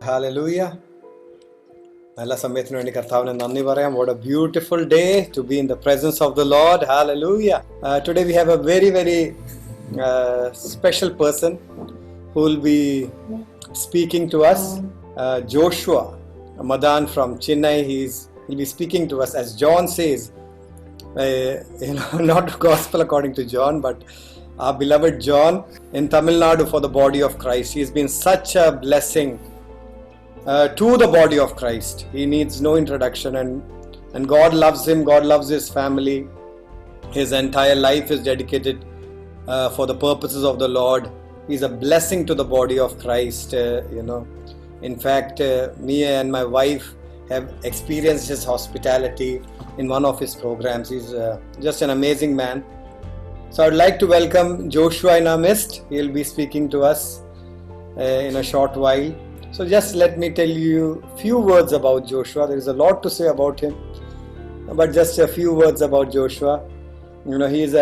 Hallelujah. നല്ല സമയത്തിന് വേണ്ടി കർത്താവിനെ നന്ദി പറയാം. What a beautiful day to be in the presence of the Lord. Hallelujah. Today we have a very special person who will be speaking to us. Joshua Madan from Chennai. He'll be speaking to us, as John says. Not gospel according to John, but our beloved John in Tamil Nadu for the body of Christ. He's been such a blessing to the body of Christ. He needs no introduction, and God loves him. God loves his family. His entire life is dedicated for the purposes of the Lord. He's a blessing to the body of Christ. In fact, me and my wife have experienced his hospitality in one of his programs. He's just an amazing man. So I'd like to welcome Joshua in our midst. He'll be speaking to us in a short while. So just let me tell you a few words about Joshua. There is a lot to say about him, but just a few words about Joshua. He is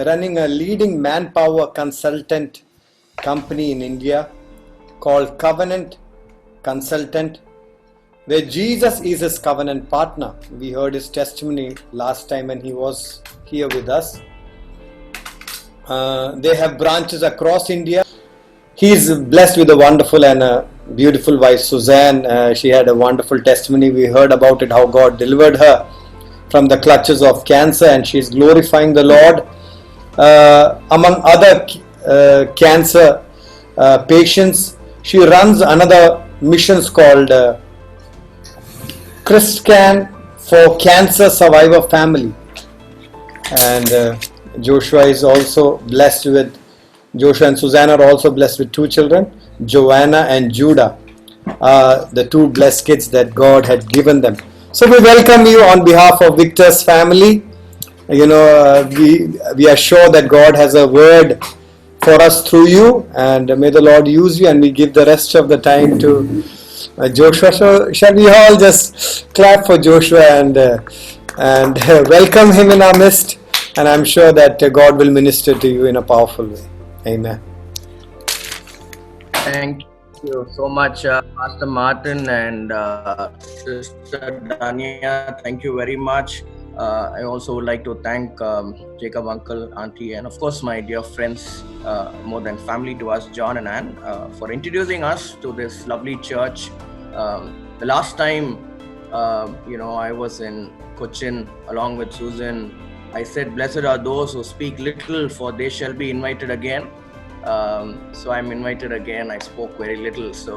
running a leading manpower consultant company in India called Covenant Consultant, where Jesus is his covenant partner. We heard his testimony last time when he was here with us. They have branches across India. He is blessed with a wonderful and a beautiful wife, Suzanne. She had a wonderful testimony. We heard about it, how God delivered her from the clutches of cancer, and she is glorifying the Lord. Among other cancer patients, she runs another missions called ChrisCan for Cancer Survivor Family. And Joshua is also blessed with Joshua and Suzanne are also blessed with two children, Joanna and Judah, the two blessed kids that God had given them. So we welcome you on behalf of Victor's family. We are sure that God has a word for us through you, and may the Lord use you, and we give the rest of the time to Joshua. So shall we all just clap for Joshua and welcome him in our midst, and I'm sure that God will minister to you in a powerful way. Amen. Thank you so much, Pastor Martin and Sister Dania. Thank you very much. I also would like to thank Jacob, Uncle, Auntie, and of course my dear friends, more than family to us, John and Anne, for introducing us to this lovely church. The last time, I was in Cochin along with Susan. I said, blessed are those who speak little, for they shall be invited again. So I'm invited again. I spoke very little. So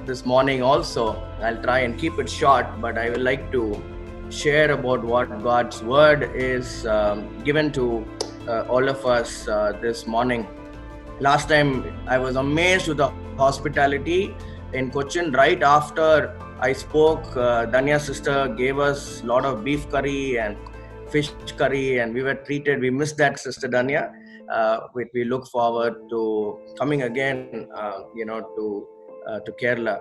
this morning also, I'll try and keep it short, but I would like to share about what God's word is given to all of us this morning. Last time, I was amazed with the hospitality in Cochin. Right after I spoke, Danya's sister gave us a lot of beef curry and fish curry, and we were treated. We missed that, Sister Danya. We look forward to coming again, to Kerala.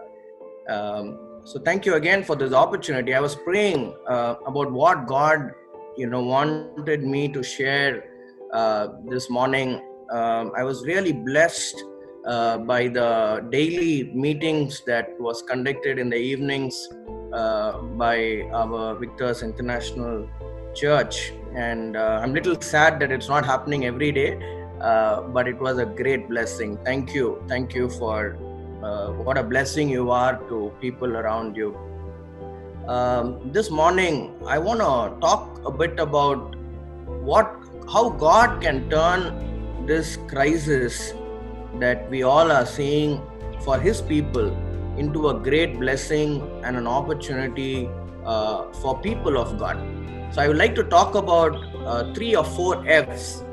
So thank you again for this opportunity. I was praying about what God, wanted me to share this morning. I was really blessed by the daily meetings that was conducted in the evenings by our Victor's International Church, and I'm a little sad that it's not happening every day, but it was a great blessing. Thank you for what a blessing you are to people around you. This morning I want to talk a bit about how God can turn this crisis that we all are seeing for his people into a great blessing and an opportunity for people of God. So I would like to talk about 3 or 4 F's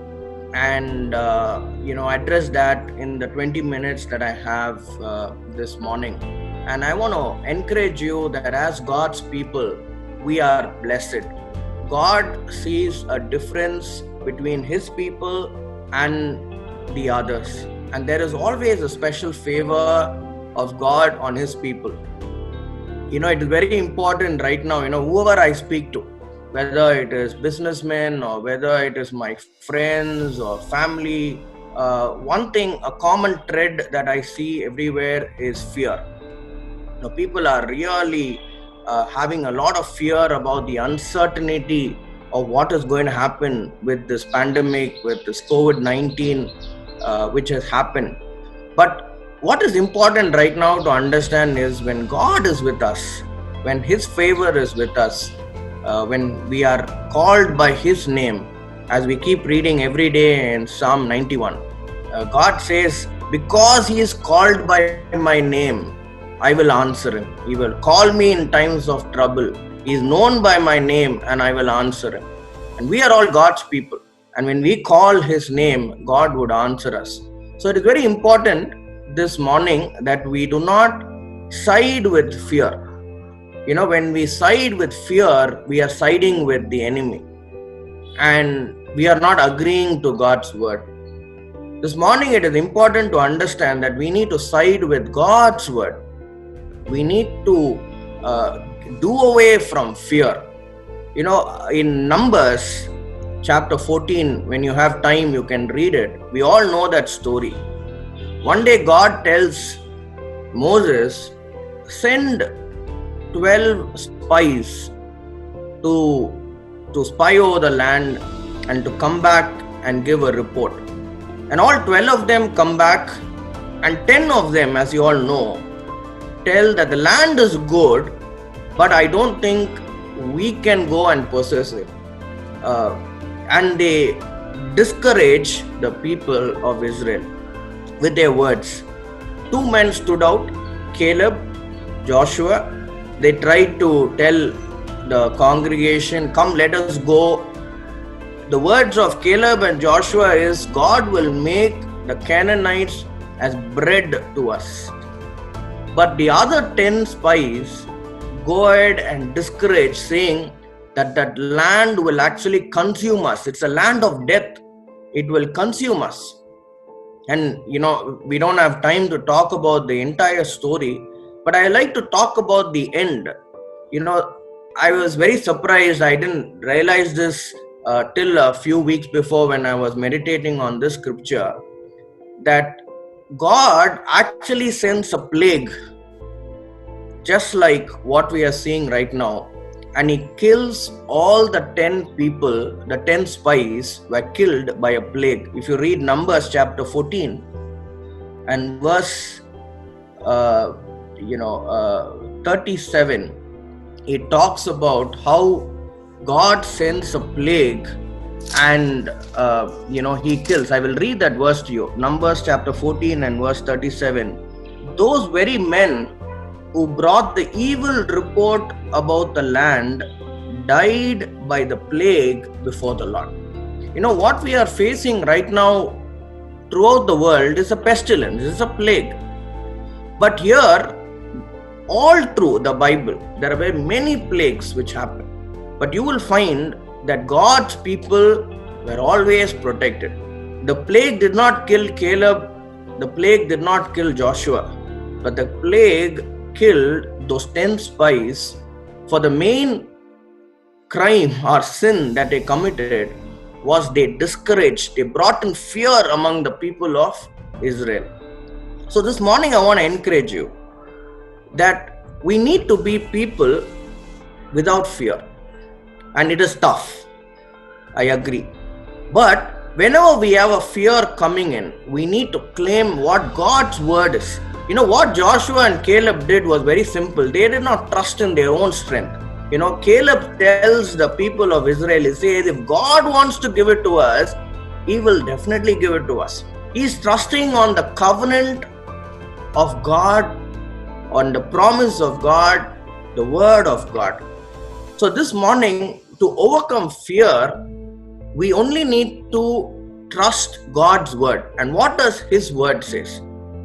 and address that in the 20 minutes that I have this morning. And I want to encourage you that as God's people, we are blessed. God sees a difference between his people and the others, and there is always a special favor of God on his people. It is very important right now, whoever I speak to, whether it is businessmen or whether it is my friends or family, one thing, a common thread that I see everywhere is fear. People are really having a lot of fear about the uncertainty of what is going to happen with this pandemic, with this COVID-19, which has happened. But what is important right now to understand is when God is with us, when His favor is with us, when we are called by His name, as we keep reading every day in Psalm 91, God says, because He is called by my name, I will answer Him. He will call me in times of trouble. He is known by my name and I will answer Him. And we are all God's people. And when we call His name, God would answer us. So it is very important this morning that we do not side with fear. When we side with fear, we are siding with the enemy. And we are not agreeing to God's word. This morning it is important to understand that we need to side with God's word. We need to do away from fear. In Numbers chapter 14, when you have time, you can read it. We all know that story. One day God tells Moses, send 12 spies to spy over the land and to come back and give a report. And all 12 of them come back, and 10 of them, as you all know, tell that the land is good, but I don't think we can go and possess it. And they discourage the people of Israel with their words. 2 men stood out, Caleb, Joshua. They tried to tell the congregation, come, let us go. The words of Caleb and Joshua is, God will make the Canaanites as bread to us. But the other 10 spies go ahead and discourage, saying that land will actually consume us. It's a land of death. It will consume us. And we don't have time to talk about the entire story, but I like to talk about the end. I was very surprised. I didn't realize this till a few weeks before when I was meditating on this scripture, that God actually sends a plague, just like what we are seeing right now, and He kills all the 10 people. The 10 spies were killed by a plague. If you read Numbers chapter 14 and verse 37, it talks about how God sends a plague and He kills. I will read that verse to you. Numbers chapter 14 and verse 37. Those very men who brought the evil report about the land died by the plague before the Lord. What we are facing right now throughout the world is a pestilence, is a plague. But here, all through the Bible, there are very many plagues which happen. But you will find that God's people were always protected. The plague did not kill Caleb, the plague did not kill Joshua, but the plague killed those 10 spies for the main crime or sin that they committed was they discouraged, they brought in fear among the people of Israel. So this morning I want to encourage you that we need to be people without fear. And it is tough, I agree. But whenever we have a fear coming in, we need to claim what God's word is. What Joshua and Caleb did was very simple. They did not trust in their own strength. Caleb tells the people of Israel, he says, if God wants to give it to us, He will definitely give it to us. He's trusting on the covenant of God, on the promise of God, the word of God. So this morning, to overcome fear, we only need to trust God's word. And what does His word say?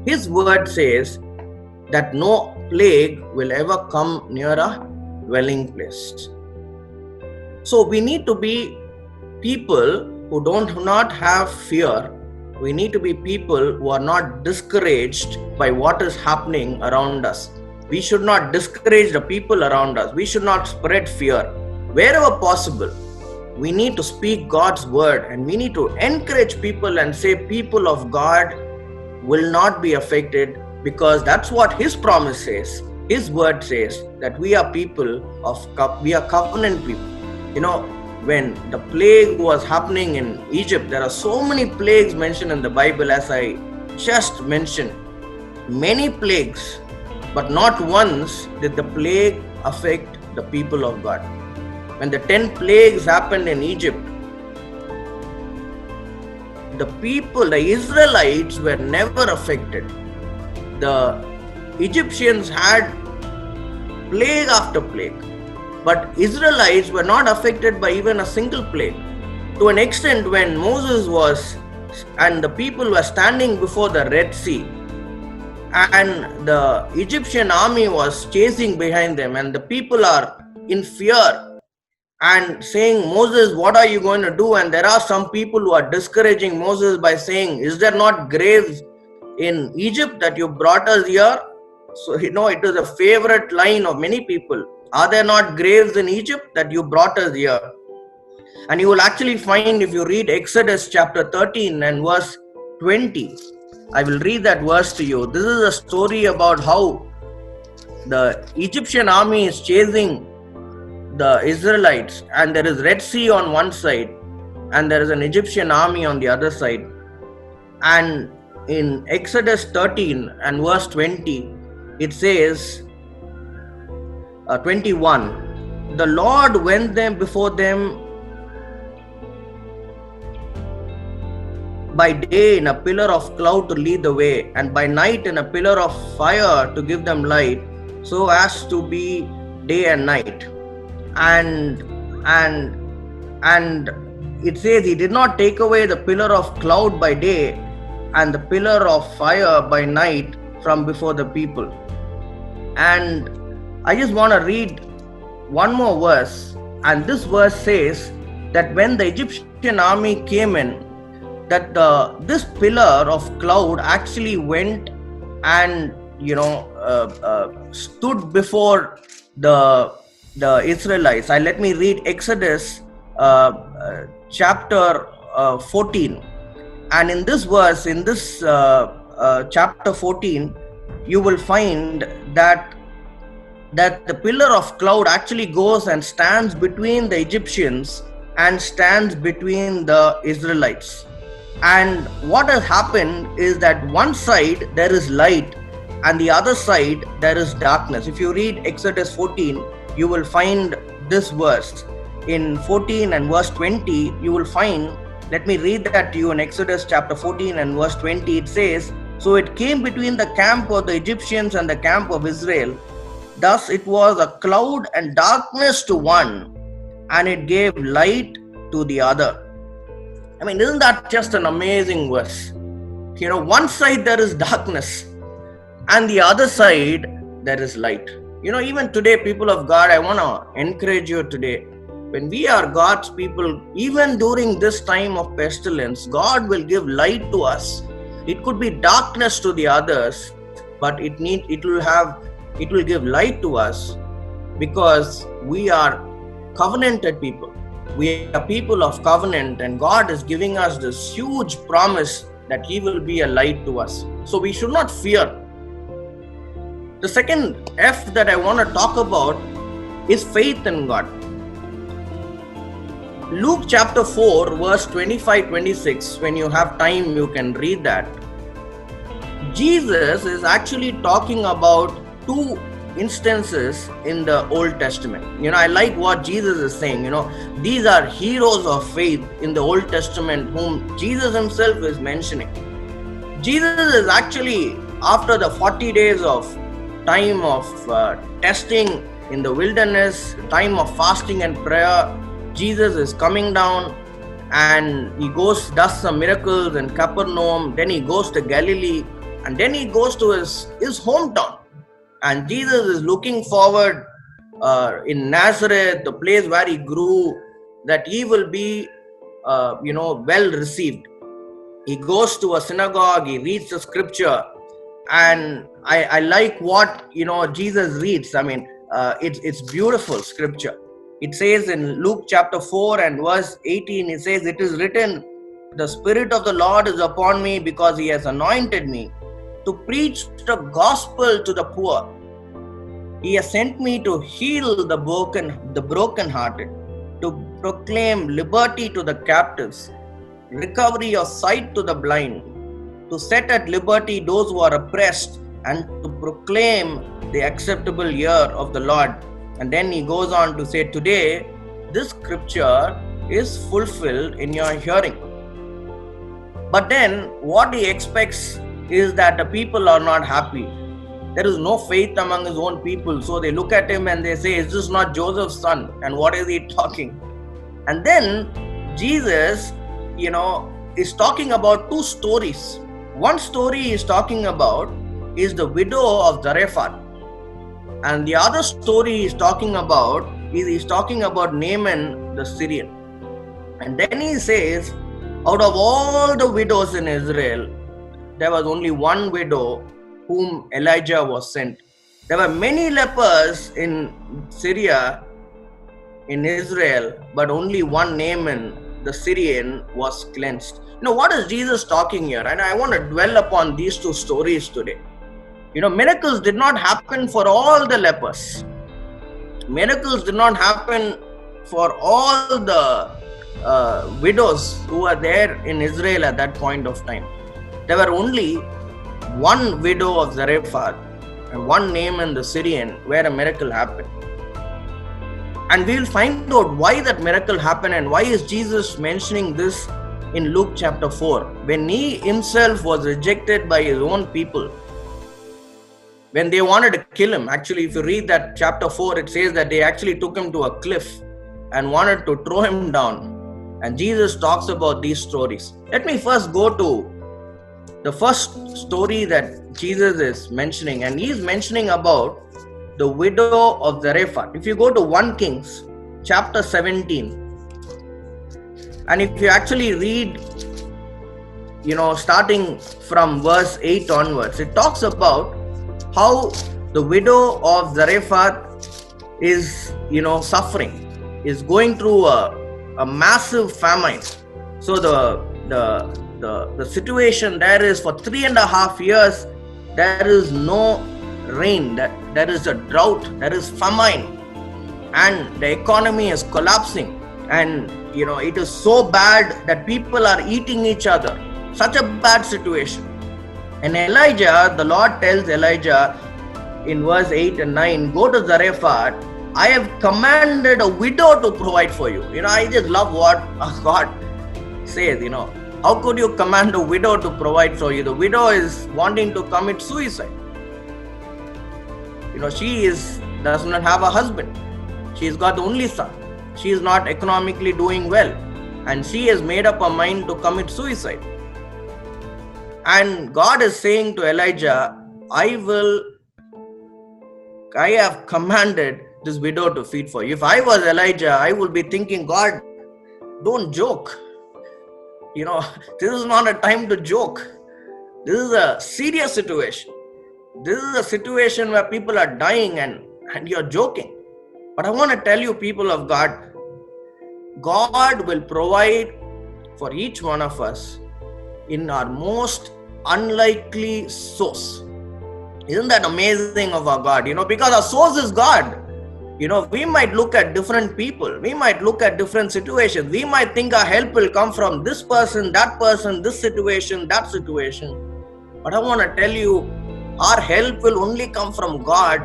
His word says that no plague will ever come near a dwelling place. So we need to be people who do not have fear. We need to be people who are not discouraged by what is happening around us. We should not discourage the people around us. We should not spread fear. Wherever possible, we need to speak God's word, and we need to encourage people and say people of God will not be affected, because that's what His promise says. His word says that we are covenant people. When the plague was happening in Egypt, there are so many plagues mentioned in the Bible, as I just mentioned. Many plagues, but not once did the plague affect the people of God. When the 10 plagues happened in Egypt, the Israelites were never affected. The Egyptians had plague after plague, but Israelites were not affected by even a single plague. To an extent, when Moses and the people were standing before the Red Sea, and the Egyptian army was chasing behind them, and the people are in fear and saying, Moses, what are you going to do? And there are some people who are discouraging Moses by saying, is there not graves in Egypt that you brought us here? So, it is a favorite line of many people. Are there not graves in Egypt that you brought us here? And you will actually find, if you read Exodus chapter 13 and verse 20, I will read that verse to you. This is a story about how the Egyptian army is chasing the Israelites, and there is Red Sea on one side and there is an Egyptian army on the other side. And in Exodus 13 and verse 20, it says, 21, the Lord went before them by day in a pillar of cloud to lead the way, and by night in a pillar of fire to give them light, so as to be day and night. And it says he did not take away the pillar of cloud by day and the pillar of fire by night from before the people. And I just want to read one more verse, and this verse says that when the Egyptian army came in, that this pillar of cloud actually went and stood before the Israelites. Let me read Exodus chapter 14, and in this verse, in this chapter 14, you will find that the pillar of cloud actually goes and stands between the Egyptians and stands between the Israelites. And what has happened is that one side there is light and the other side there is darkness. If you read Exodus 14, you will find this verse. In 14 and verse 20, you will find, let me read that to you in Exodus chapter 14 and verse 20. It says, so it came between the camp of the Egyptians and the camp of Israel. Thus it was a cloud and darkness to one, and it gave light to the other. I mean, isn't that just an amazing verse? One side there is darkness and the other side there is light. Even today, people of God, I want to encourage you today. When we are God's people, even during this time of pestilence, God will give light to us. It could be darkness to the others, but it will give light to us, because we are covenanted people. We are people of covenant, and God is giving us this huge promise that He will be a light to us. So we should not fear. The second F that I want to talk about is faith in God. Luke chapter 4 verse 25-26, when you have time you can read that. Jesus is actually talking about two instances in the Old Testament. I like what Jesus is saying. These are heroes of faith in the Old Testament whom Jesus himself is mentioning. Jesus is actually, after the 40 days of time of testing in the wilderness, time of fasting and prayer, Jesus is coming down and he does some miracles in Capernaum, then he goes to Galilee, and then he goes to his hometown. And Jesus is looking forward in Nazareth, the place where he grew, that he will be well received. He goes to a synagogue, he reads the scripture, and I like what Jesus reads. I mean, it's beautiful scripture. It says in Luke chapter 4 and verse 18, it says, it is written, the Spirit of the Lord is upon me, because he has anointed me to preach the gospel to the poor. He has sent me to heal the brokenhearted, to proclaim liberty to the captives, recovery of sight to the blind, to set at liberty those who are oppressed, and to proclaim the acceptable year of the Lord. And then he goes on to say, today this scripture is fulfilled in your hearing. But then what he expects is that the people are not happy. There is no faith among his own people. So they look at him and they say, is this not Joseph's son? And what is he talking? And then Jesus, is talking about two stories. One story he's talking about is the widow of Zarephath. And the other story he's talking about is Naaman the Syrian. And then he says, out of all the widows in Israel, there was only one widow whom Elijah was sent. There were many lepers in Syria, in Israel, but only one Naaman, the Syrian, was cleansed. What is Jesus talking here? And I want to dwell upon these two stories today. Miracles did not happen for all the lepers. Miracles did not happen for all the widows who were there in Israel at that point of time. There were only one widow of Zarephath and one Naaman the Syrian where a miracle happened. And we will find out why that miracle happened and why is Jesus mentioning this in Luke chapter 4. When he himself was rejected by his own people, when they wanted to kill him, actually if you read that chapter 4, it says that they actually took him to a cliff and wanted to throw him down. And Jesus talks about these stories. Let me first go to the first story that Jesus is mentioning, and he is mentioning about the widow of Zarephath. If you go to 1 Kings chapter 17, and if you actually read, starting from verse 8 onwards, it talks about how the widow of Zarephath is, suffering, is going through a massive famine. So the situation there is for 3.5 years, there is no rain, there is a drought, there is famine, and the economy is collapsing, and it is so bad that people are eating each other. Such a bad situation. And Elijah, the Lord tells Elijah in verse 8 and 9, go to Zarephath, I have commanded a widow to provide for you. I just love what God says, How could you command a widow to provide for you? The widow is wanting to commit suicide. She does not have a husband. She's got the only son. She is not economically doing well. And she has made up her mind to commit suicide. And God is saying to Elijah, I have commanded this widow to feed for you. If I was Elijah, I would be thinking, God, don't joke. This is not a time to joke. This is a serious situation. This is a situation where people are dying and you're joking. But I want to tell you, people of God, God will provide for each one of us in our most unlikely source. Isn't that amazing of our God? Because our source is God. We might look at different people. We might look at different situations. We might think our help will come from this person, this situation, that situation. But I want to tell you, our help will only come from God,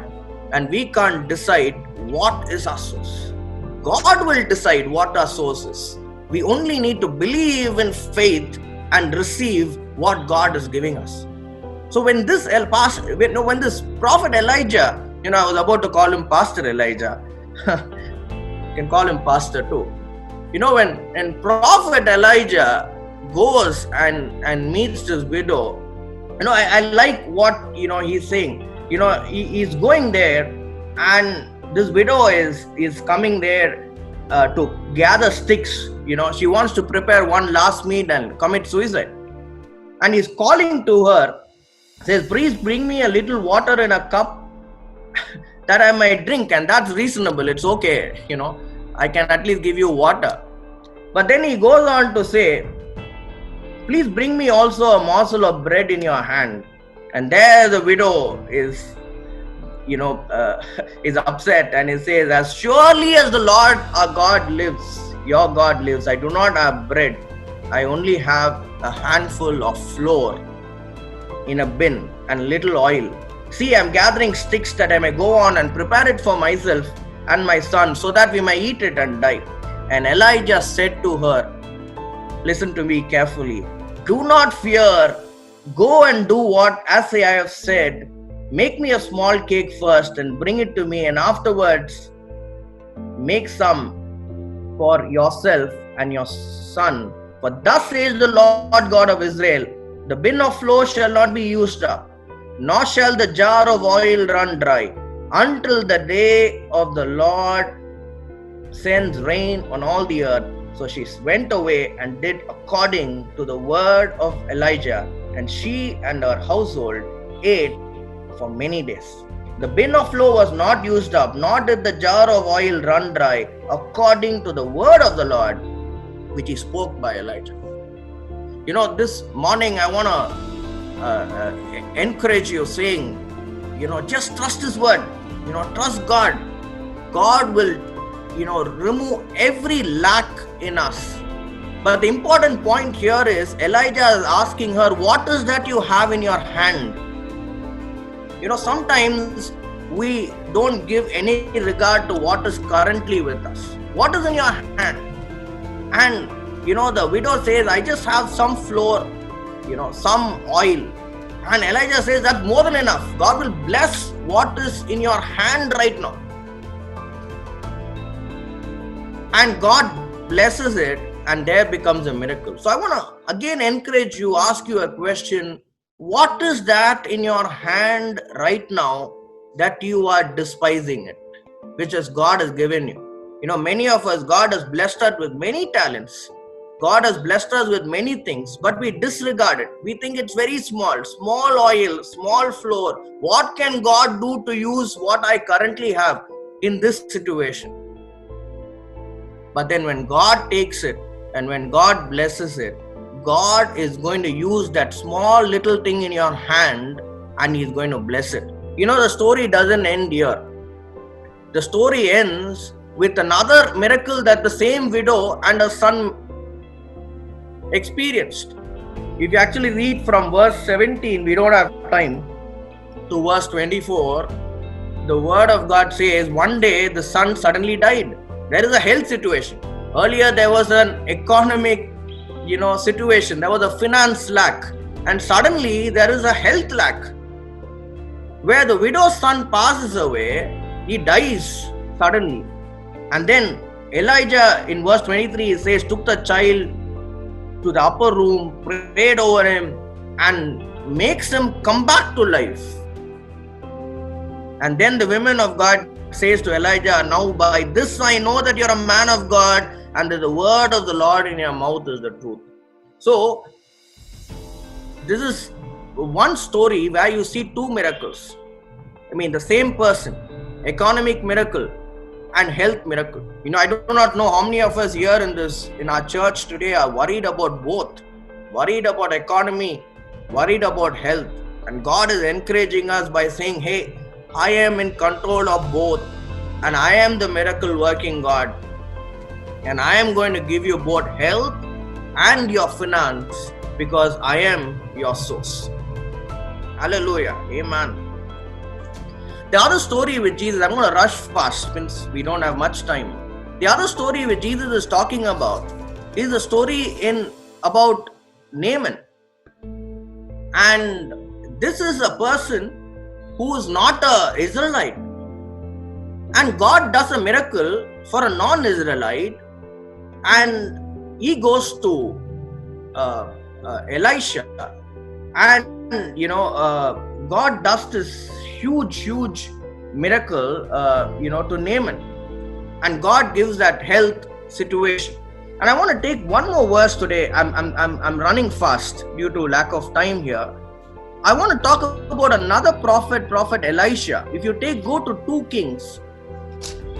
and we can't decide what is our source. God will decide what our source is. We only need to believe in faith and receive what God is giving us. So when this prophet Elijah, I was about to call him Pastor Elijah. You can call him Pastor too. When Prophet Elijah goes and meets this widow, I like what, he's saying. He's going there, and this widow is coming there to gather sticks. She wants to prepare one last meal and commit suicide. And he's calling to her, says, please bring me a little water in a cup that I might drink. And that's reasonable. It's okay. I can at least give you water. But then he goes on to say, please bring me also a morsel of bread in your hand. And there the widow is is upset, and he says, as surely as the Lord our God lives, your God lives, I do not have bread. I only have a handful of flour in a bin and little oil. See, I'm gathering sticks that I may go on and prepare it for myself and my son, so that we may eat it and die. And Elijah said to her, listen to me carefully, do not fear, go and do what as I have said. Make me a small cake first and bring it to me, and afterwards make some for yourself and your son. For thus says the Lord God of Israel, the bin of flour shall not be used up, nor shall the jar of oil run dry, until the day of the Lord sends rain on all the earth. So she went away and did according to the word of Elijah, and she and her household ate for many days. The bin of flour was not used up, nor did the jar of oil run dry, according to the word of the Lord, which he spoke by Elijah. This morning I want to encourage you, saying, just trust his word. Trust God. God will, remove every lack in us. But the important point here is Elijah is asking her, what is that you have in your hand? Sometimes we don't give any regard to what is currently with us. What is in your hand? And the widow says, I just have some flour, some oil. And Elijah says, that's more than enough. God will bless what is in your hand right now. And God blesses it, and there becomes a miracle. So I want to again encourage you, ask you a question. What is that in your hand right now that you are despising it, which is God has given you? Many of us, God has blessed us with many talents. God has blessed us with many things, but we disregard it. We think it's very small oil, small flour. What can God do to use what I currently have in this situation? But then when God takes it and when God blesses it, God is going to use that small little thing in your hand and He's going to bless it. The story doesn't end here. The story ends with another miracle that the same widow and her son experienced. If you actually read from verse 17, we don't have time, to verse 24, the word of God says, one day the son suddenly died. There is a health situation. Earlier there was an economic situation. There was a finance lack. And suddenly there is a health lack. Where the widow's son passes away, he dies suddenly. And then Elijah in verse 23 says, took the child to the upper room, prayed over him, and makes him come back to life. And then the women of God says to Elijah, now by this I know that you're a man of God, and that the word of the Lord in your mouth is the truth. So, this is one story where you see two miracles. The same person, economic miracle and health miracle. I do not know how many of us here in our church today are worried about both. Worried about economy, worried about health. And God is encouraging us by saying, hey, I am in control of both, and I am the miracle working God. And I am going to give you both health and your finance, because I am your source. Hallelujah. Amen. The other story with Jesus, I'm going to rush fast since we don't have much time. The other story which Jesus is talking about is the story about Naaman. And this is a person who is not an Israelite. And God does a miracle for a non-Israelite, and he goes to Elisha, and God does this huge miracle to Naaman, and God gives that health situation. And I want to take one more verse today. I'm running fast due to lack of time here. I want to talk about another prophet Elisha. If you go to 2 Kings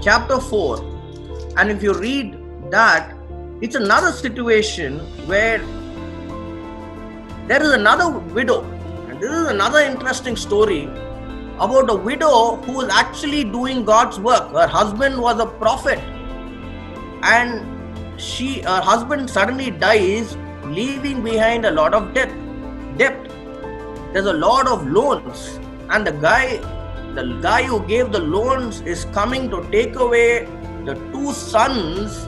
chapter 4, and if you read that, it's another situation where there is another widow, and this is another interesting story about a widow who was actually doing God's work. Her husband was a prophet, and her husband suddenly dies, leaving behind a lot of debt. There's a lot of loans, and the guy who gave the loans is coming to take away the two sons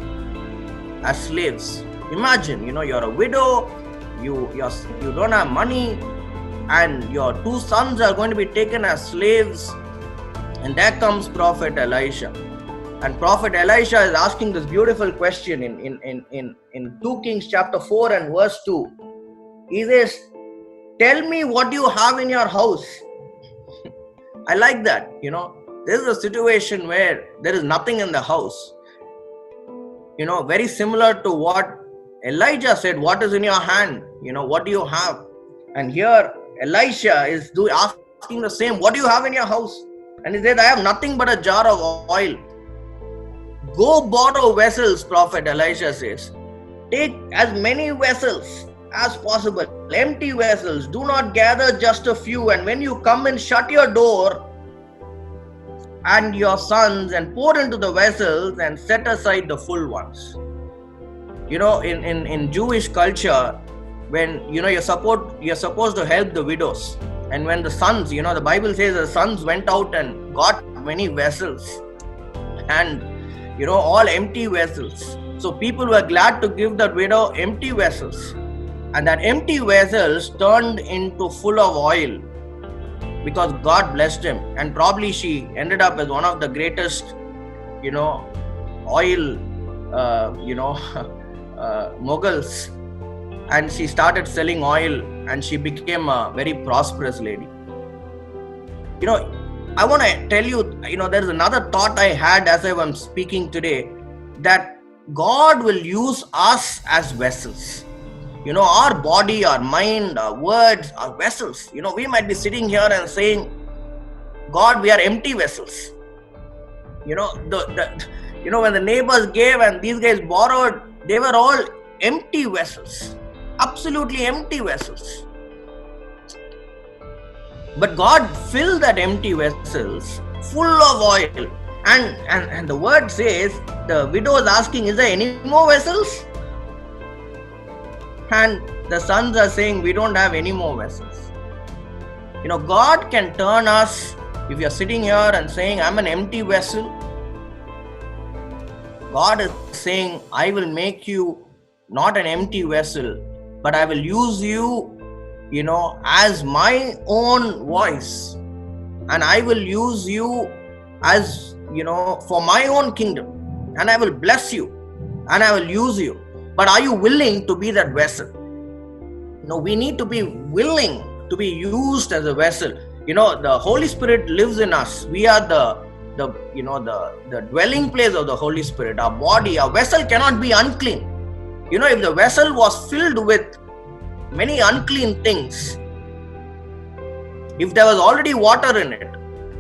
as slaves. Imagine, you're a widow, you don't have money, and your two sons are going to be taken as slaves. And there comes Prophet Elisha. And Prophet Elisha is asking this beautiful question in 2 Kings chapter 4 and verse 2. He says, tell me what you have in your house. I like that. This is a situation where there is nothing in the house. Very similar to what Elijah said, what is in your hand? What do you have? And here Elisha is asking the same, what do you have in your house? And he said, I have nothing but a jar of oil. Go borrow vessels, Prophet Elisha says. Take as many vessels as possible, empty vessels. Do not gather just a few. And when you come in, shut your door and your sons and pour into the vessels and set aside the full ones. In Jewish culture, when you're supposed to help the widows, and when the sons, the Bible says the sons went out and got many vessels, and all empty vessels. So people were glad to give that widow empty vessels, and that empty vessels turned into full of oil because God blessed him. And probably she ended up as one of the greatest oil moguls, and she started selling oil, and she became a very prosperous lady. I want to tell you, there's another thought I had as I was speaking today, that God will use us as vessels. Our body, our mind, our words, our vessels. We might be sitting here and saying, God, we are empty vessels. When the neighbors gave and these guys borrowed, they were all empty vessels, absolutely empty vessels. But God filled that empty vessels full of oil. And the word says, the widow is asking, is there any more vessels? And the sons are saying, we don't have any more vessels. God can turn us, if you're sitting here and saying, I'm an empty vessel, God is saying, I will make you not an empty vessel, but I will use you, as my own voice. And I will use you as, for my own kingdom. And I will bless you. And I will use you. But are you willing to be that vessel? We need to be willing to be used as a vessel. The Holy Spirit lives in us. We are the dwelling place of the Holy Spirit. Our body, our vessel cannot be unclean. If the vessel was filled with many unclean things, if there was already water in it,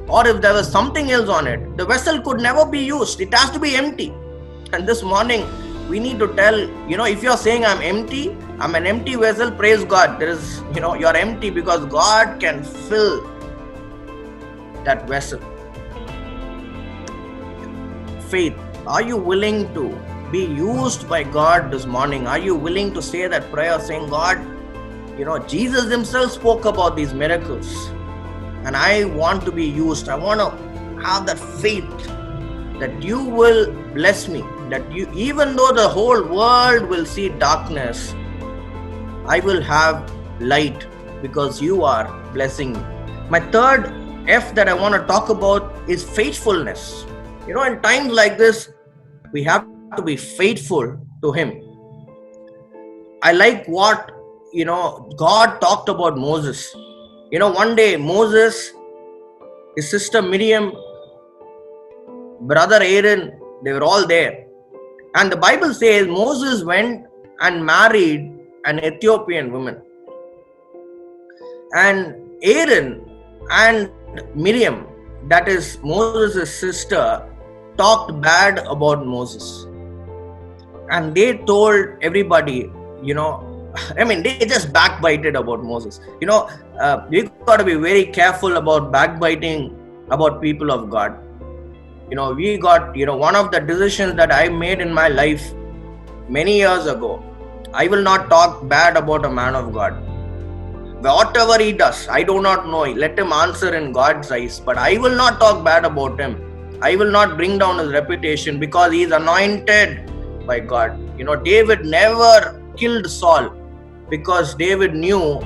or if there was something else on it, the vessel could never be used. It has to be empty. And this morning, we need to tell, if you're saying I'm empty, I'm an empty vessel, praise God. There is, you're empty because God can fill that vessel. Faith. Are you willing to be used by God this morning? Are you willing to say that prayer saying, God, Jesus himself spoke about these miracles, and I want to be used. I want to have that faith that you will bless me, that you, even though the whole world will see darkness, I will have light because you are blessing me. My third F that I want to talk about is faithfulness. In times like this, we have to be faithful to him. I like what God talked about Moses. One day Moses, his sister Miriam, brother Aaron, they were all there. And the Bible says Moses went and married an Ethiopian woman. And Aaron and Miriam, that is Moses' sister, talked bad about Moses. And they told everybody, they just backbited about Moses. we got to be very careful about backbiting about people of God. We got, one of the decisions that I made in my life many years ago. I will not talk bad about a man of God. Whatever he does, I do not know. Let him answer in God's eyes. But I will not talk bad about him. I will not bring down his reputation because he is anointed by God. David never killed Saul because David knew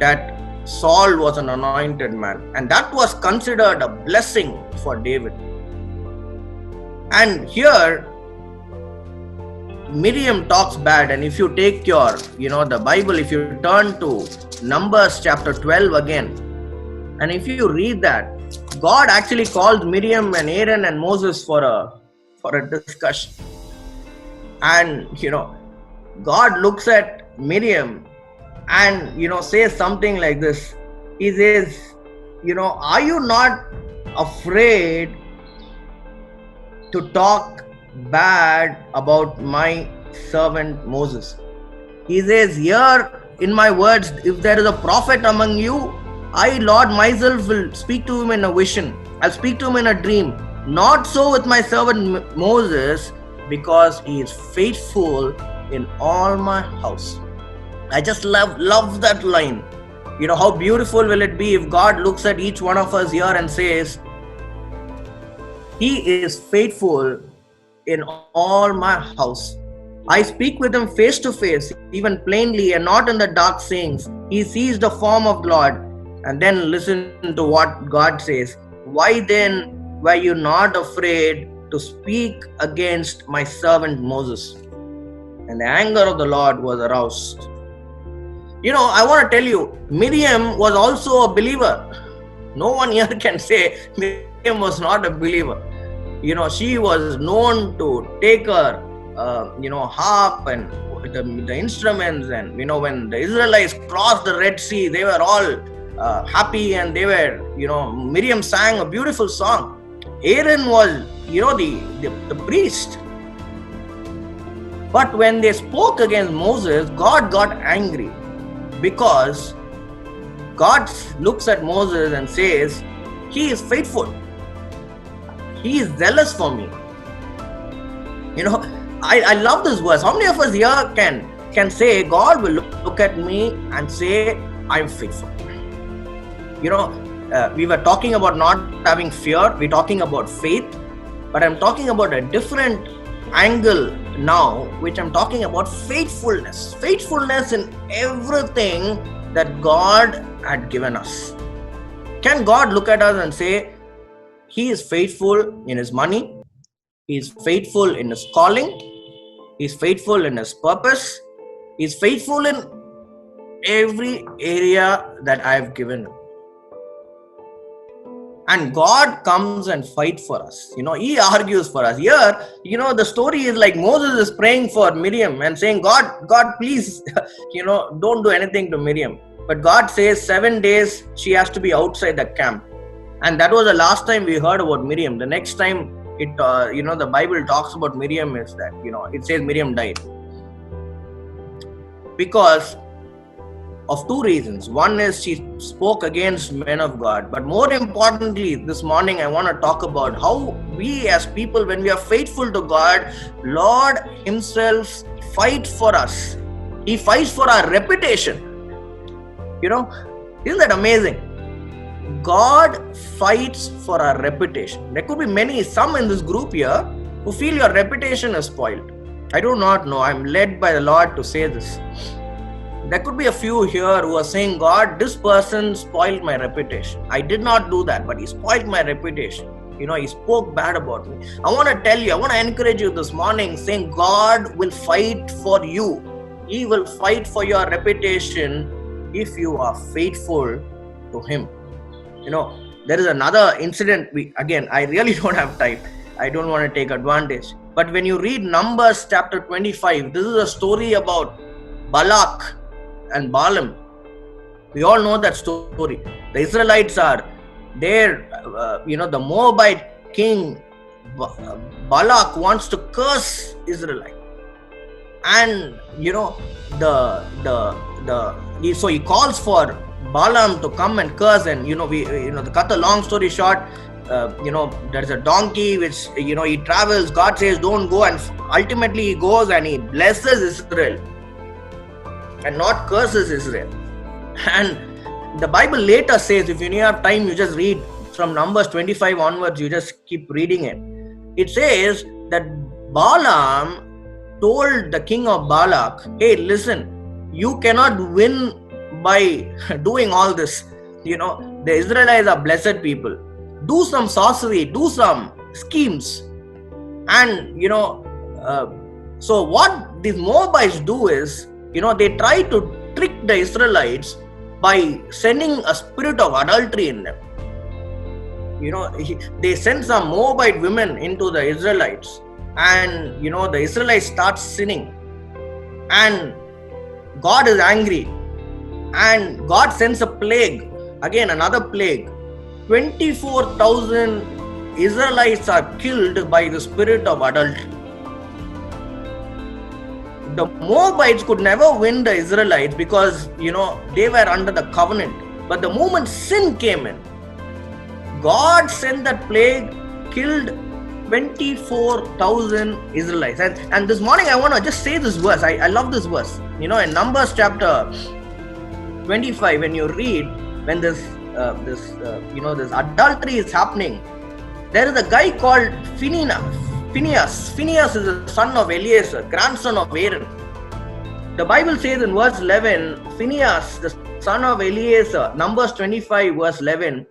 that Saul was an anointed man. And that was considered a blessing for David. And here, Miriam talks bad, and if you take your, the Bible, if you turn to Numbers chapter 12 again, and if you read that, God actually called Miriam and Aaron and Moses for a discussion. And, God looks at Miriam and, says something like this. He says, are you not afraid to talk bad about my servant Moses? He says, here in my words, if there is a prophet among you, I, Lord, myself will speak to him in a vision. I'll speak to him in a dream. Not so with my servant Moses, because he is faithful in all my house. I just love that line. How beautiful will it be if God looks at each one of us here and says, he is faithful in all my house. I speak with him face to face, even plainly, and not in the dark sayings. He sees the form of God. And then listen to what God says. Why then were you not afraid to speak against my servant Moses? And the anger of the Lord was aroused. I want to tell you, Miriam was also a believer. No one here can say Miriam was not a believer. She was known to take her, harp and the instruments. And, when the Israelites crossed the Red Sea, they were all happy, and they were, Miriam sang a beautiful song. Aaron was, the priest. But when they spoke against Moses, God got angry because God looks at Moses and says, he is faithful. He is zealous for me. I love this verse. How many of us here can say, God will look at me and say, I'm faithful? We were talking about not having fear. We're talking about faith. But I'm talking about a different angle now, which I'm talking about faithfulness. Faithfulness in everything that God had given us. Can God look at us and say, he is faithful in his money, he is faithful in his calling, he is faithful in his purpose, he is faithful in every area that I have given him? And God comes and fights for us. He argues for us. Here, the story is like Moses is praying for Miriam and saying, God, please, don't do anything to Miriam. But God says 7 days she has to be outside the camp. And that was the last time we heard about Miriam. The next time the Bible talks about Miriam is that, it says Miriam died. Because of two reasons. One is she spoke against men of God. But more importantly, this morning I want to talk about how we as people, when we are faithful to God, Lord himself fights for us. He fights for our reputation. Isn't that amazing? God fights for our reputation. There could be some in this group here who feel your reputation is spoiled. I do not know. I'm led by the Lord to say this. There could be a few here who are saying, God, this person spoiled my reputation. I did not do that, but he spoiled my reputation. He spoke bad about me. I want to tell you, I want to encourage you this morning, saying God will fight for you. He will fight for your reputation if you are faithful to him. There is another incident. I really don't have time. I don't want to take advantage. But when you read Numbers chapter 25, this is a story about Balak and Balaam. We all know that story. The Israelites are there. The Moabite king Balak wants to curse Israelite, and so he calls for Balaam to come and curse, and to cut the long story short, there's a donkey which he travels. God says don't go, and ultimately he goes and he blesses Israel and not curses Israel. And the Bible later says, if you have time, you just read from Numbers 25 onwards, you just keep reading it. It says that Balaam told the king of Balak, hey, listen, you cannot win by doing all this. The Israelites are blessed people. Do some sorcery, do some schemes. And so what these Moabites do is, they try to trick the Israelites by sending a spirit of adultery in them. They send some Moabite women into the Israelites, and the Israelites start sinning, and God is angry, and God sends a plague, again another plague. 24,000 Israelites are killed by the spirit of adultery. The Moabites could never win the Israelites because they were under the covenant. But the moment sin came in, God sent that plague, killed 24,000 Israelites. And this morning I want to just say this verse. I love this verse. In Numbers chapter 25, when you read, when this adultery is happening, there is a guy called Phinehas. Phinehas is the son of Eleazar, grandson of Aaron. The Bible says in verse 11, Phinehas, the son of Eleazar, Numbers 25 verse 11,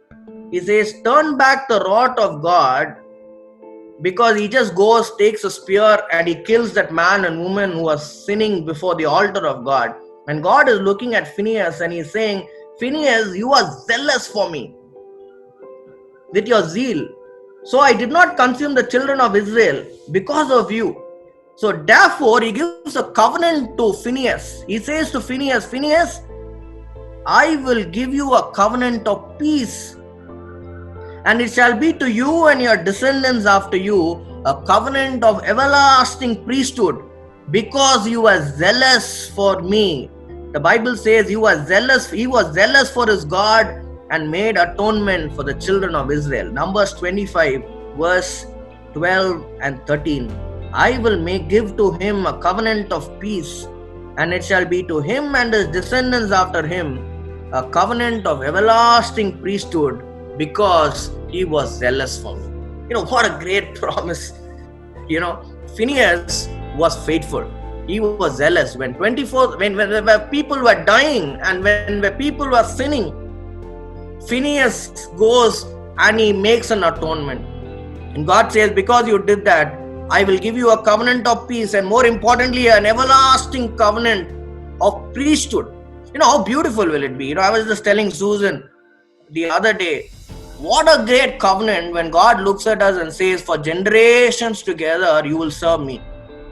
he says, turn back the wrath of God, because he just goes, takes a spear, and he kills that man and woman who was sinning before the altar of God. And God is looking at Phinehas and he's saying, Phinehas, you are zealous for me with your zeal. So I did not consume the children of Israel because of you. So therefore he gives a covenant to Phinehas. He says to Phinehas, Phinehas, I will give you a covenant of peace. And it shall be to you and your descendants after you a covenant of everlasting priesthood, because you are zealous for me. The Bible says he was zealous for his God and made atonement for the children of Israel. Numbers 25 verse 12 and 13. I will give to him a covenant of peace, and it shall be to him and his descendants after him a covenant of everlasting priesthood, because he was zealous for me. What a great promise. Phinehas was faithful. He was zealous. When people were dying and when people were sinning, Phinehas goes and he makes an atonement. And God says, because you did that, I will give you a covenant of peace, and more importantly, an everlasting covenant of priesthood. How beautiful will it be? I was just telling Susan the other day, what a great covenant when God looks at us and says, for generations together, you will serve me.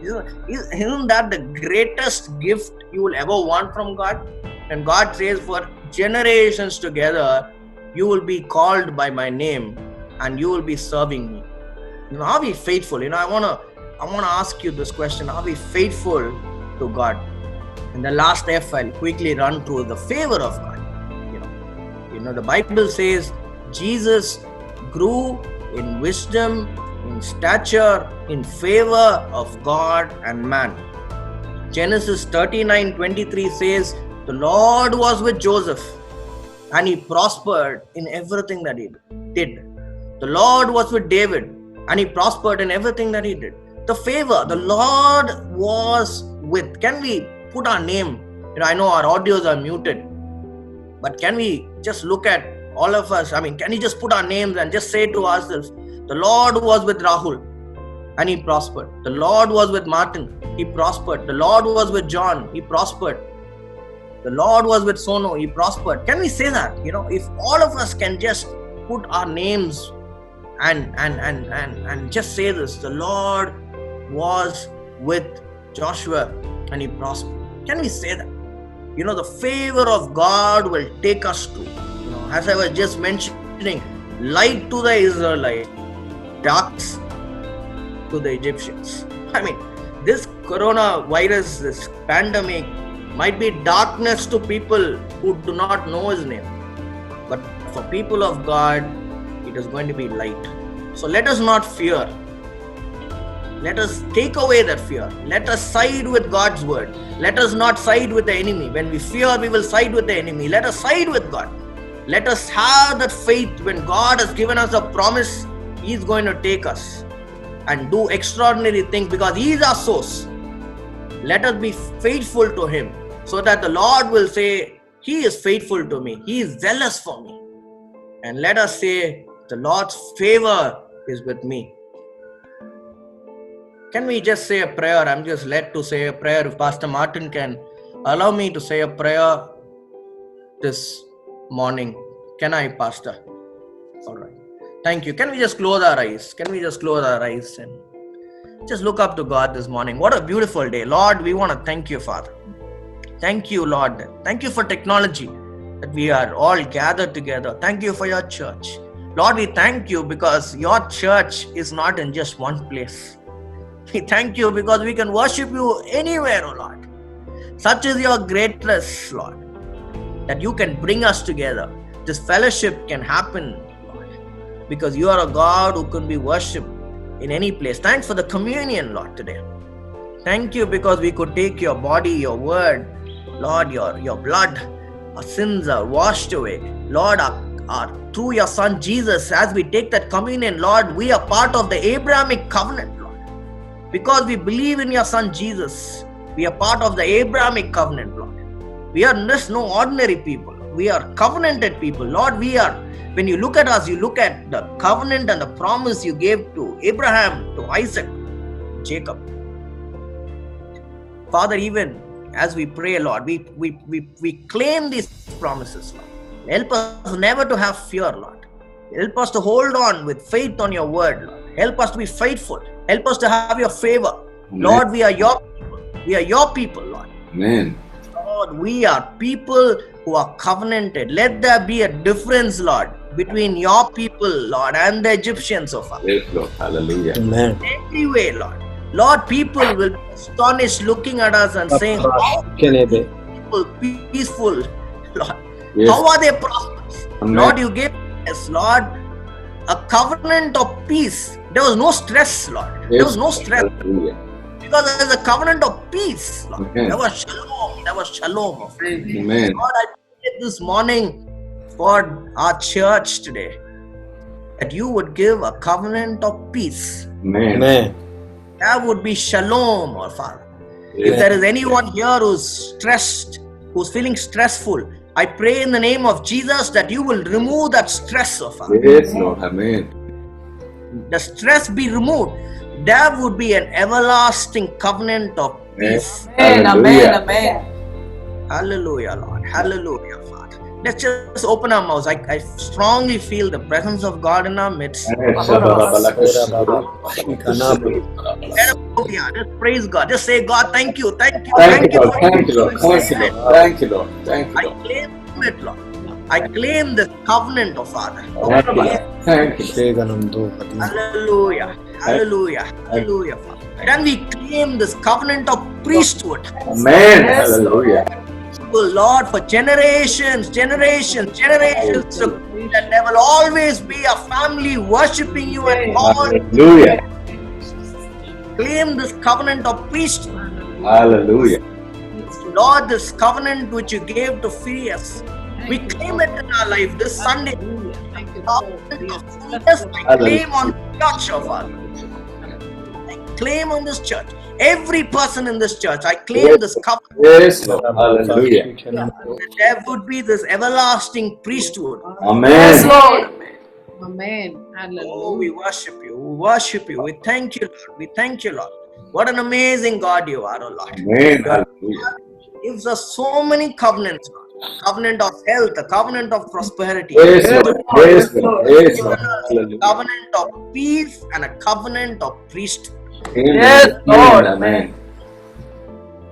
Isn't that the greatest gift you will ever want from God? And God says, for generations together, you will be called by my name and you will be serving me. Are we faithful? I want to ask you this question. Are we faithful to God? And the last F I'll quickly run through, the favor of God. The Bible says Jesus grew in wisdom, in stature, in favor of God and man. Genesis 39:23 says, the Lord was with Joseph and he prospered in everything that he did. The Lord was with David and he prospered in everything that he did. The favor, the Lord was with. Can we put our name? I know our audios are muted, but can we just look at all of us? Can you just put our names and just say to ourselves, the Lord was with Rahul and he prospered. The Lord was with Martin, he prospered. The Lord was with John, he prospered. The Lord was with Sonu, he prospered. Can we say that? If all of us can just put our names and just say this, the Lord was with Joshua and he prospered. Can we say that? The favor of God will take us to, as I was just mentioning, light to the Israelites, darkness to the Egyptians. This coronavirus, this pandemic might be darkness to people who do not know His name. But for people of God, it is going to be light. So let us not fear. Let us take away that fear. Let us side with God's word. Let us not side with the enemy. When we fear, we will side with the enemy. Let us side with God. Let us have that faith. When God has given us a promise, He is going to take us and do extraordinary things because He is our source. Let us be faithful to Him so that the Lord will say, He is faithful to me. He is zealous for me. And let us say, the Lord's favor is with me. Can we just say a prayer? I'm just led to say a prayer. If Pastor Martin can allow me to say a prayer this morning. Can I, Pastor? All right. Thank you. Can we just close our eyes? Can we just close our eyes and just look up to God this morning? What a beautiful day. Lord, we want to thank you, Father. Thank you, Lord. Thank you for technology that we are all gathered together. Thank you for your church. Lord, we thank you because your church is not in just one place. We thank you because we can worship you anywhere, oh Lord. Such is your greatness, Lord, that you can bring us together. This fellowship can happen, Lord, because you are a God who can be worshipped in any place. Thanks for the communion, Lord, today. Thank you because we could take your body, your word, Lord, your blood. Our sins are washed away. Lord, through your Son Jesus, as we take that communion, Lord, we are part of the Abrahamic covenant. Because we believe in your Son Jesus, we are part of the Abrahamic covenant, Lord. We are just no ordinary people. We are covenanted people. Lord, we are, when you look at us, you look at the covenant and the promise you gave to Abraham, to Isaac, Jacob. Father, even as we pray, Lord, we claim these promises, Lord. Help us never to have fear, Lord. Help us to hold on with faith on your word, Lord. Help us to be faithful. Help us to have your favor. Amen. Lord, we are your people. We are your people, Lord. Amen. Lord, we are people who are covenanted. Let there be a difference, Lord, between your people, Lord, and the Egyptians, oh Father. Yes, Lord. Hallelujah. Amen. Every way, Lord. Lord, people will be astonished looking at us and saying, how are people peaceful, Lord? Yes. How are they prosperous? Amen. Lord, you gave us, Lord, a covenant of peace. There was no stress, Lord. Yes. There was no stress. Hallelujah. Because there's a covenant of peace, Lord. Amen. There was shalom. There was shalom. Oh Father. Amen. Lord, I pray this morning for our church today that you would give a covenant of peace. Amen. Amen. There would be shalom, oh Father. Yes. If there is anyone here who's stressed, who's feeling stressful, I pray in the name of Jesus that you will remove that stress, oh Father. Yes, Lord. Amen. The stress be removed. There would be an everlasting covenant of peace. Amen. Hallelujah. Amen. Hallelujah, Lord. Hallelujah, Father. Let's just open our mouths. I strongly feel the presence of God in our midst. Hallelujah. Just praise God. Just say, God, thank you. Thank you. Thank you, for Lord. Thank you, Lord. Thank you, Lord. Thank you, Lord. Thank you, I Lord. claim it, Lord. I claim this covenant, oh Father. Thank you, Lord. Thank you, Lord. Hallelujah. Hallelujah. Hallelujah, Father. Then we claim this covenant of priesthood. Amen. Hallelujah. Oh Lord, for generations to that there will always be a family worshipping you and all. Hallelujah. Claim this covenant of priesthood. Hallelujah. Lord, this covenant which you gave to free us, we claim it in our life this Sunday. Covenant of freedom, I claim on the church of our life. I claim on this church. Every person in this church, I claim this covenant. Yes, Lord. Hallelujah. That there would be this everlasting priesthood. Amen. Yes, Lord. Amen. Oh, we Hallelujah. worship you. We worship you. We thank you, Lord. We thank you, Lord. What an amazing God you are, oh Lord. Amen. Your Hallelujah. gives us so many covenants, Lord. Covenant of health, a covenant of prosperity, Yes, Lord. Yes, Lord. Yes, Lord. a Hallelujah. covenant of peace, and a covenant of priesthood. Yes, Lord. Amen.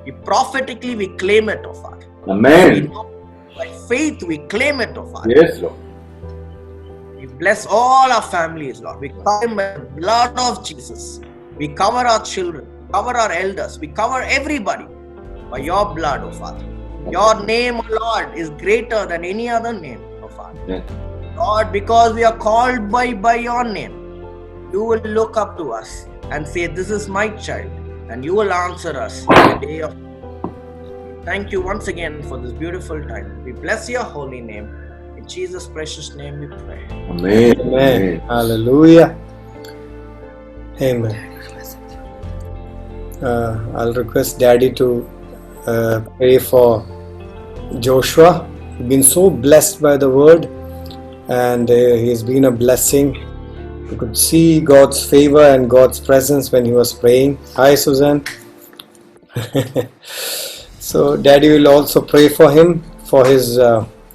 We prophetically we claim it, oh Father. We Amen. know by faith we claim it, oh Father. Yes, Lord. We bless all our families, Lord. We cover them with the blood of Jesus. We cover our children, cover our elders, we cover everybody by your blood, oh Father. Your name, O Lord, is greater than any other name, O Father. Yes. Lord, because we are called by your name, you will look up to us and say, this is my child, and you will answer us in the day of. Thank you once again for this beautiful time. We bless your holy name. In Jesus' precious name we pray. Amen. Amen. Hallelujah. Amen. I'll request Daddy to pray for Joshua. He's been so blessed by the word, and he's been a blessing. You could see God's favor and God's presence when he was praying. Hi, Suzanne. So Daddy will also pray for him, for his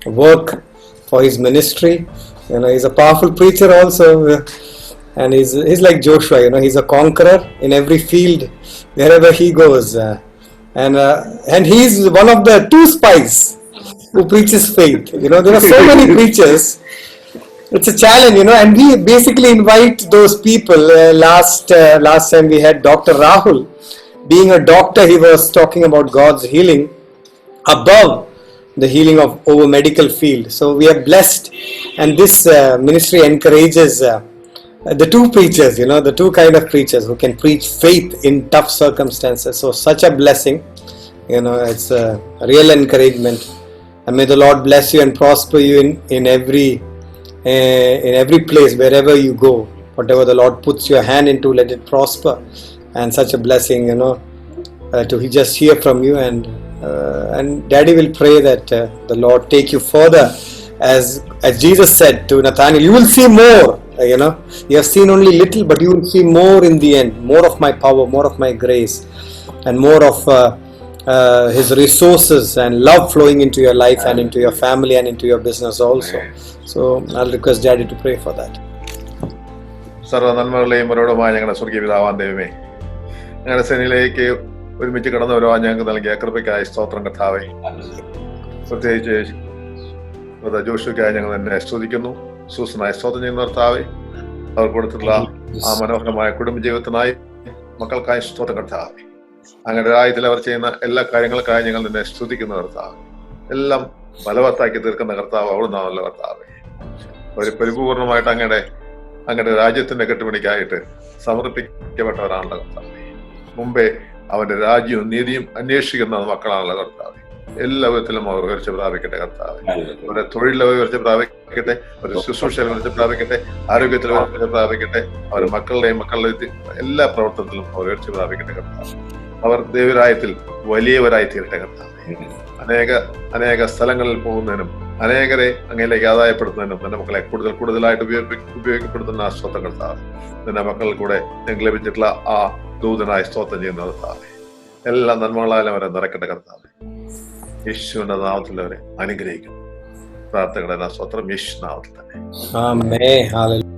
work, for his ministry. You know, he's a powerful preacher also, and he's like Joshua. You know, he's a conqueror in every field, wherever he goes. And he's one of the 2 spies who preaches faith. You know, there are so many preachers. It's a challenge, you know, and we basically invite those people. Last time we had Dr. Rahul. Being a doctor, he was talking about God's healing above the healing of over medical field. So we are blessed, and this ministry encourages the 2 preachers, you know, the 2 kind of preachers who can preach faith in tough circumstances. So such a blessing, you know, it's a real encouragement. And may the Lord bless you and prosper you in every place, wherever you go. Whatever the Lord puts your hand into, let it prosper. And such a blessing, you know, to just hear from you. And Daddy will pray that the Lord take you further, as Jesus said to Nathaniel, you will see more. You know, you have seen only little, but you will see more in the end. More of my power, more of my grace, and more of His resources and love flowing into your life and into your family and into your business also. So I'll request Daddy to pray for that. സർവ്വ നന്മകളെയും മരോടുമായ ഞങ്ങളുടെ സ്വർഗീയ പിതാവാൻ ദൈവമേ, ഞങ്ങളുടെ സേനയിലേക്ക് ഒരുമിച്ച് കടന്നു വരുവാൻ ഞങ്ങൾക്ക് നൽകിയ കൃപയ്ക്കായി സ്തോത്രം കർത്താവേ. പ്രത്യേകിച്ച് ജോഷുക്കായി ഞങ്ങൾ എന്നെ സ്തുതിക്കുന്നു. സൂസനായി സ്തോത്രം ചെയ്യുന്ന കർത്താവേ, അവർ കൊടുത്തിട്ടുള്ള ആ മനോഹരമായ കുടുംബജീവിതത്തിനായി മക്കൾക്കായി സ്തോത്രം കർത്താവേ. അങ്ങനെ രാജ്യത്തിൽ അവർ ചെയ്യുന്ന എല്ലാ കാര്യങ്ങൾക്കായി ഞങ്ങൾ നിന്നെ സ്തുതിക്കുന്ന കർത്താവ്. എല്ലാം ബലവത്താക്കി തീർക്കുന്ന കർത്താവ് അവിടുന്നാണല്ലോ കർത്താവേ. ഒരു പരിപൂർണമായിട്ട് അങ്ങയുടെ രാജ്യത്തിന്റെ കെട്ടുപണിക്കായിട്ട് സമർപ്പിക്കപ്പെട്ടവരാണല്ലോ കർത്താവേ. മുമ്പേ അവന്റെ രാജ്യവും നീതിയും അന്വേഷിക്കുന്ന മക്കളാണല്ലോ കർത്താവേ. എല്ലാ വിധത്തിലും അവർ ഉയർച്ച പ്രാപിക്കട്ടെ കർത്താവേ. അവരുടെ തൊഴിലിൽ ഉയർച്ച പ്രാപിക്കട്ടെ, അവരുടെ ശുശ്രൂഷയിൽ ഉയർച്ച പ്രാപിക്കട്ടെ, ആരോഗ്യത്തിൽ ഉയർച്ച പ്രാപിക്കട്ടെ, അവരുടെ മക്കളുടെയും എല്ലാ പ്രവർത്തനത്തിലും അവർ ഉയർച്ച പ്രാപിക്കട്ടെ കർത്താവ്. അവർ ദൈവരായത്തിൽ വലിയവരായി തീരട്ടെ കർത്താവേ. അനേക സ്ഥലങ്ങളിൽ പോകുന്നതിനും അനേകരെ അങ്ങയിലേക്ക് ആദായപ്പെടുത്തുന്നതിനും നിന്റെ മക്കളെ കൂടുതലായിട്ട് ഉപയോഗപ്പെടുത്തുന്ന ആ സ്തോത്രം കർത്താവേ. നിന്റെ മക്കളിൽ കൂടെ ഞങ്ങൾക്ക് ലഭിച്ചിട്ടുള്ള ആ ദൂതനായി സ്തോത്രം ചെയ്യുന്ന കർത്താവേ. എല്ലാ നന്മകളാലും അവരെ നിറക്കട്ടെ കർത്താവേ. യേശുവിന്റെ നാമത്തിൽ അവരെ അനുഗ്രഹിക്കുന്നു. പ്രാർത്ഥനകളുടെ സ്തോത്രം യേശു നാമത്തിൽ തന്നെ. Amen. Hallelujah.